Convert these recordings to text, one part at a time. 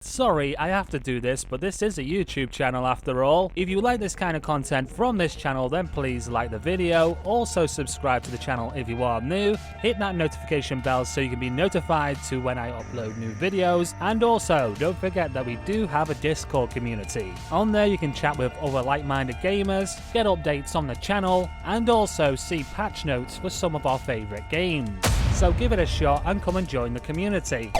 Sorry, I have to do this, but this is a YouTube channel after all. If you like this kind of content from this channel, then please like the video. Also subscribe to the channel if you are new. Hit that notification bell so you can be notified to when I upload new videos. And also, don't forget that we do have a Discord community. On there you can chat with other like-minded gamers, get updates on the channel, and also see patch notes for some of our favourite games. So give it a shot and come and join the community.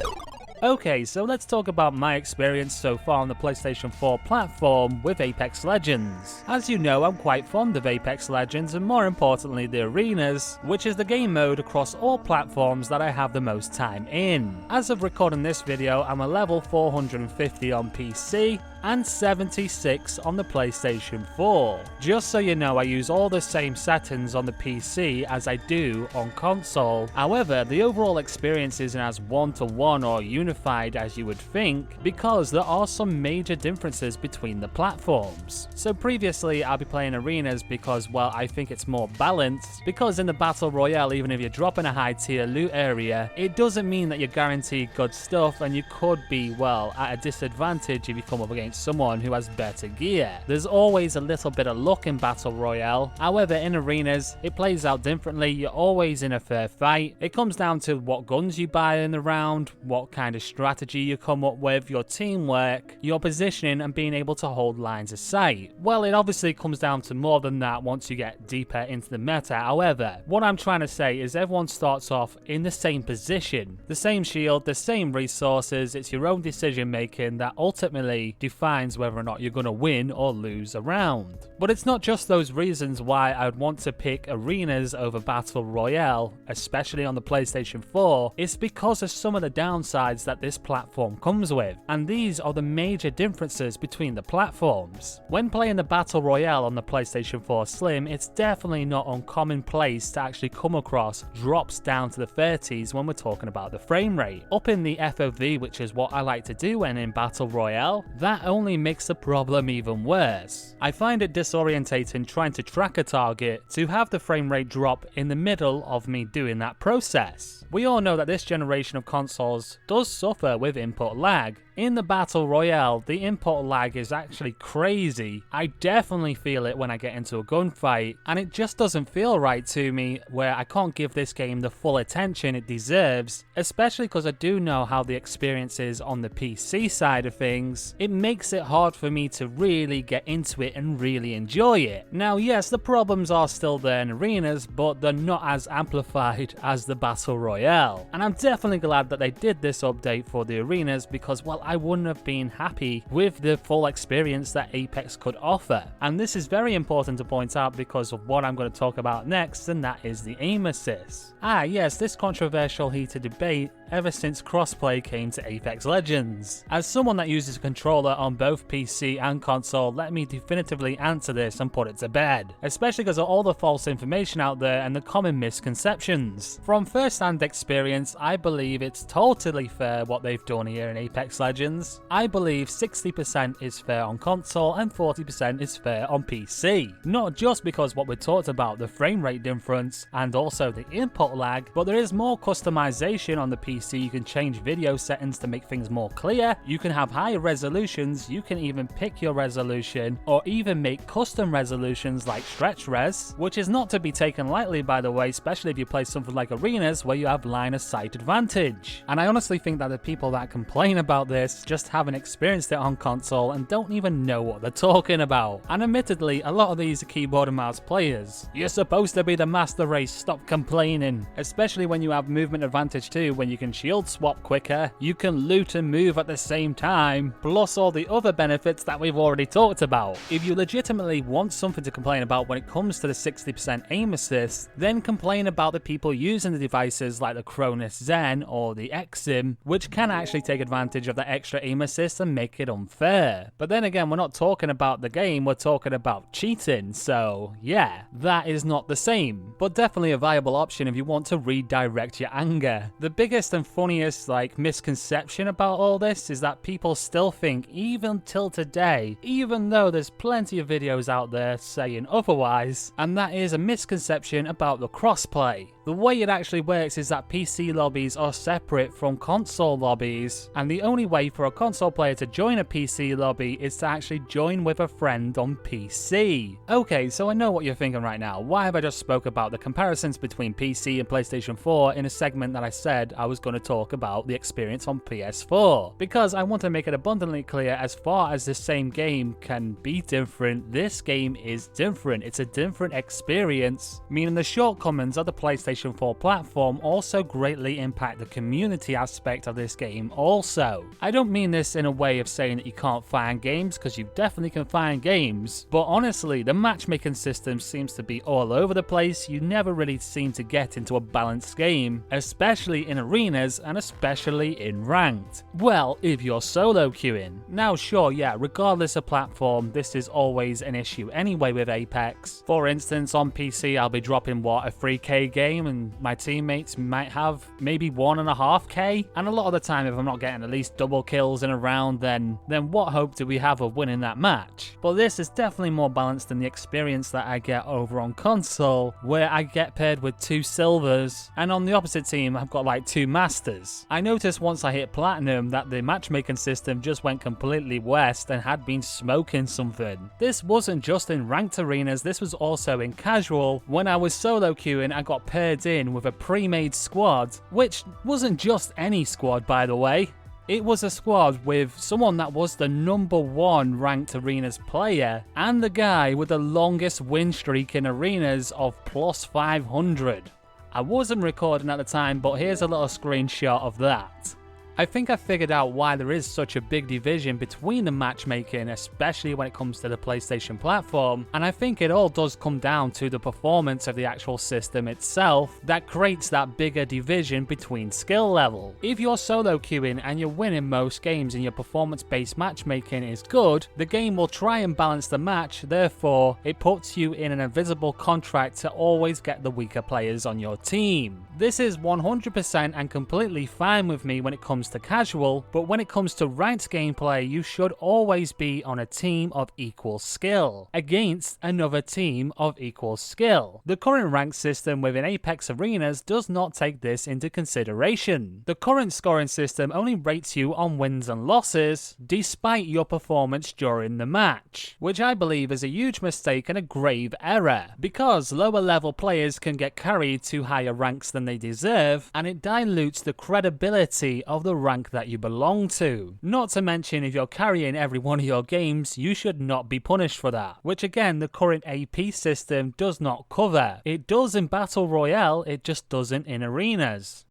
Okay, so let's talk about my experience so far on the PlayStation 4 platform with Apex Legends. As you know, I'm quite fond of Apex Legends and more importantly the arenas, which is the game mode across all platforms that I have the most time in. As of recording this video, I'm a level 450 on PC and 76 on the PlayStation 4. Just so you know, I use all the same settings on the PC as I do on console. However, the overall experience isn't as one-to-one or unified as you would think, because there are some major differences between the platforms. So previously I'll be playing arenas because, well, I think it's more balanced, because in the Battle Royale, even if you're dropping a high tier loot area, it doesn't mean that you're guaranteed good stuff, and you could be, well, at a disadvantage if you come up against someone who has better gear. There's always a little bit of luck in Battle Royale. However, in arenas, it plays out differently. You're always in a fair fight. It comes down to what guns you buy in the round, what kind of strategy you come up with, your teamwork, your positioning, and being able to hold lines of sight. Well, it obviously comes down to more than that once you get deeper into the meta. However, what I'm trying to say is everyone starts off in the same position, the same shield, the same resources. It's your own decision making that ultimately defines whether or not you're going to win or lose a round. But it's not just those reasons why I would want to pick arenas over Battle Royale, especially on the PlayStation 4. It's because of some of the downsides that this platform comes with, and these are the major differences between the platforms. When playing the Battle Royale on the PlayStation 4 Slim, it's definitely not uncommonplace to actually come across drops down to the 30s when we're talking about the frame rate. Up in the FOV, which is what I like to do when in Battle Royale, that only makes the problem even worse. I find it disorientating trying to track a target to have the frame rate drop in the middle of me doing that process. We all know that this generation of consoles does suffer with input lag. In the Battle Royale, the input lag is actually crazy. I definitely feel it when I get into a gunfight, and it just doesn't feel right to me where I can't give this game the full attention it deserves, especially because I do know how the experience is on the PC side of things. It makes it hard for me to really get into it and really enjoy it. Now, yes, the problems are still there in arenas, but they're not as amplified as the Battle Royale. And I'm definitely glad that they did this update for the arenas because, well, I wouldn't have been happy with the full experience that Apex could offer. And this is very important to point out because of what I'm going to talk about next, and that is the aim assist. Yes, this controversial heated debate ever since Crossplay came to Apex Legends. As someone that uses a controller on both PC and console, let me definitively answer this and put it to bed, especially because of all the false information out there and the common misconceptions. From first-hand experience, I believe it's totally fair what they've done here in Apex Legends. I believe 60% is fair on console and 40% is fair on PC. Not just because what we talked about, the frame rate difference and also the input lag, but there is more customization on the PC. You can change video settings to make things more clear, you can have higher resolutions, you can even pick your resolution or even make custom resolutions like stretch res, which is not to be taken lightly by the way, especially if you play something like arenas where you have line of sight advantage. And I honestly think that the people that complain about this just haven't experienced it on console and don't even know what they're talking about. And admittedly, a lot of these are keyboard and mouse players. You're supposed to be the master race, stop complaining. Especially when you have movement advantage too, when you can shield swap quicker, you can loot and move at the same time, plus all the other benefits that we've already talked about. If you legitimately want something to complain about when it comes to the 60% aim assist, then complain about the people using the devices like the Cronus Zen or the Exim, which can actually take advantage of the extra aim assist and make it unfair. But then again, we're not talking about the game, we're talking about cheating, so yeah, that is not the same, but definitely a viable option if you want to redirect your anger. The biggest and funniest misconception about all this is that people still think, even till today, even though there's plenty of videos out there saying otherwise, and that is a misconception about the crossplay. The The way it actually works is that PC lobbies are separate from console lobbies, and the only way for a console player to join a PC lobby is to actually join with a friend on PC. Okay, so I know what you're thinking right now. Why have I just spoke about the comparisons between PC and PlayStation 4 in a segment that I said I was going to talk about the experience on PS4? Because I want to make it abundantly clear, as far as the same game can be different, this game is different. It's a different experience, meaning the shortcomings of the PlayStation 4 platform also greatly impact the community aspect of this game also. I don't mean this in a way of saying that you can't find games, because you definitely can find games, but honestly, the matchmaking system seems to be all over the place. You never really seem to get into a balanced game, especially in arenas and especially in ranked. Well, if you're solo queuing. Now sure, yeah, regardless of platform, this is always an issue anyway with Apex. For instance, on PC I'll be dropping a 3k game and my teammates might have maybe 1.5k, and a lot of the time if I'm not getting at least double kills in a round, then what hope do we have of winning that match? But this is definitely more balanced than the experience that I get over on console, where I get paired with 2 silvers, and on the opposite team I've got like 2 masters. I noticed once I hit platinum that the matchmaking system just went completely west and had been smoking something. This wasn't just in ranked arenas, this was also in casual. When I was solo queuing, I got paired in with a pre-made squad, which wasn't just any squad by the way. It was a squad with someone that was the #1 ranked arenas player and the guy with the longest win streak in arenas of +500. I wasn't recording at the time, but here's a little screenshot of that. I think I figured out why there is such a big division between the matchmaking, especially when it comes to the PlayStation platform, and I think it all does come down to the performance of the actual system itself that creates that bigger division between skill level. If you're solo queuing and you're winning most games and your performance-based matchmaking is good, the game will try and balance the match, therefore it puts you in an invisible contract to always get the weaker players on your team. This is 100% and completely fine with me when it comes to casual, but when it comes to ranked gameplay, you should always be on a team of equal skill against another team of equal skill. The current rank system within Apex Arenas does not take this into consideration. The current scoring system only rates you on wins and losses despite your performance during the match, which I believe is a huge mistake and a grave error, because lower level players can get carried to higher ranks than they deserve, and it dilutes the credibility of the rank that you belong to. Not to mention, if you're carrying every one of your games, you should not be punished for that, which again the current AP system does not cover. It does in Battle Royale, it just doesn't in arenas.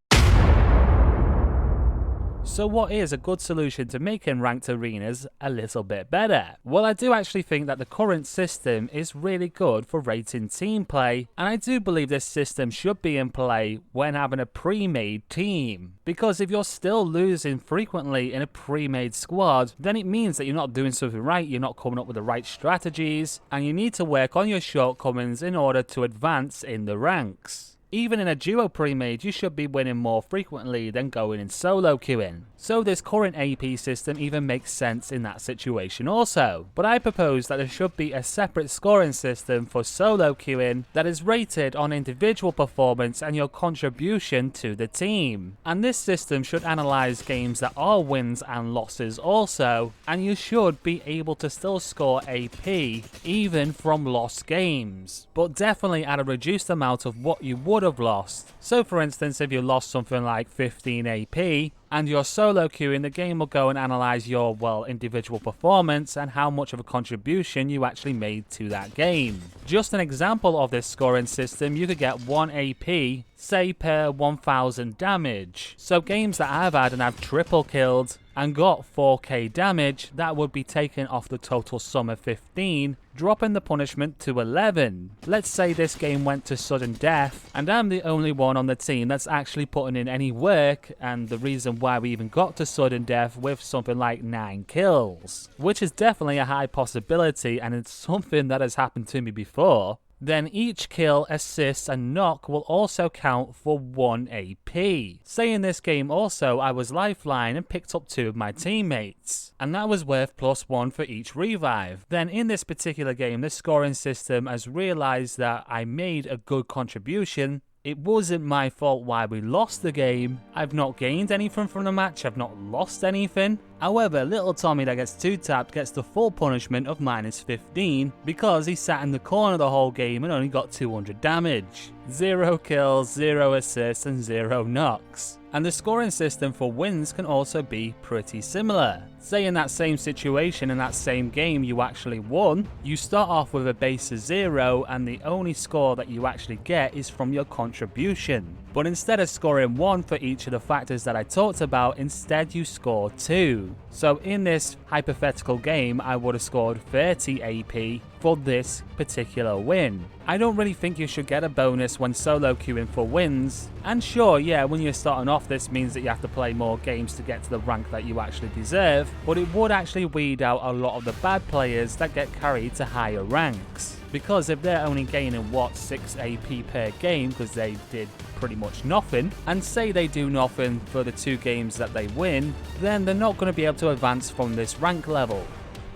So what is a good solution to making ranked arenas a little bit better? Well, I do actually think that the current system is really good for rating team play, and I do believe this system should be in play when having a pre-made team. Because if you're still losing frequently in a pre-made squad, then it means that you're not doing something right, you're not coming up with the right strategies, and you need to work on your shortcomings in order to advance in the ranks. Even in a duo pre-made, you should be winning more frequently than going in solo queuing. So this current AP system even makes sense in that situation also. But I propose that there should be a separate scoring system for solo queuing that is rated on individual performance and your contribution to the team. And this system should analyze games that are wins and losses also, and you should be able to still score AP even from lost games, but definitely at a reduced amount of what you would have lost. So for instance, if you lost something like 15 AP and you're solo queuing, the game will go and analyze your, individual performance and how much of a contribution you actually made to that game. Just an example of this scoring system, you could get 1 AP, say per 1000 damage. So games that I've had and I've triple killed and got 4k damage, that would be taken off the total sum of 15, dropping the punishment to 11. Let's say this game went to sudden death, and I'm the only one on the team that's actually putting in any work, and the reason why we even got to sudden death with something like 9 kills, which is definitely a high possibility, and it's something that has happened to me before. Then each kill, assist and knock will also count for 1 AP. Say in this game also I was lifeline and picked up 2 of my teammates, and that was worth +1 for each revive. Then in this particular game, this scoring system has realized that I made a good contribution It wasn't my fault why we lost the game. I've not gained anything from the match, I've not lost anything. However, little Tommy that gets 2-tapped gets the full punishment of -15 because he sat in the corner the whole game and only got 200 damage. 0 kills, 0 assists and 0 knocks. And the scoring system for wins can also be pretty similar. Say in that same situation, in that same game you actually won, you start off with a base of 0 and the only score that you actually get is from your contribution. But instead of scoring 1 for each of the factors that I talked about, instead you score 2. So in this hypothetical game, I would have scored 30 AP for this particular win. I don't really think you should get a bonus when solo queuing for wins. And sure, yeah, when you're starting off, this means that you have to play more games to get to the rank that you actually deserve, but it would actually weed out a lot of the bad players that get carried to higher ranks. Because if they're only gaining, 6 AP per game because they did pretty much nothing, and say they do nothing for the 2 games that they win, then they're not going to be able to advance from this rank level.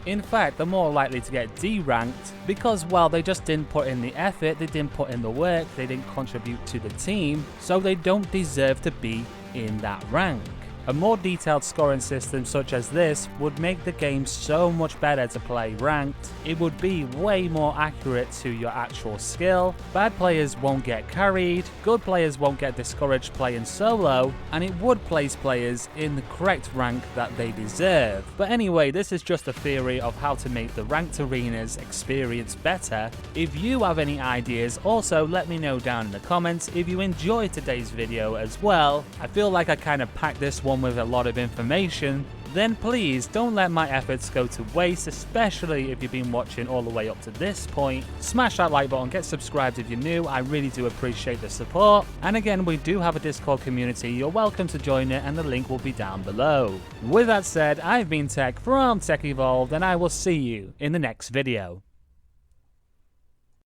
In fact, they're more likely to get D-ranked because, well, they just didn't put in the effort, they didn't put in the work, they didn't contribute to the team, so they don't deserve to be in that rank. A more detailed scoring system such as this would make the game so much better to play ranked. It would be way more accurate to your actual skill. Bad players won't get carried, good players won't get discouraged playing solo, and it would place players in the correct rank that they deserve. But anyway, this is just a theory of how to make the ranked arenas experience better. If you have any ideas, also let me know down in the comments. If you enjoyed today's video as well, I feel like I kind of packed this one with a lot of information, then please don't let my efforts go to waste, especially if you've been watching all the way up to this point. Smash that like button, get subscribed if you're new, I really do appreciate the support. And again, we do have a Discord community, you're welcome to join it and the link will be down below. With that said, I've been Tech from Tech Evolved and I will see you in the next video.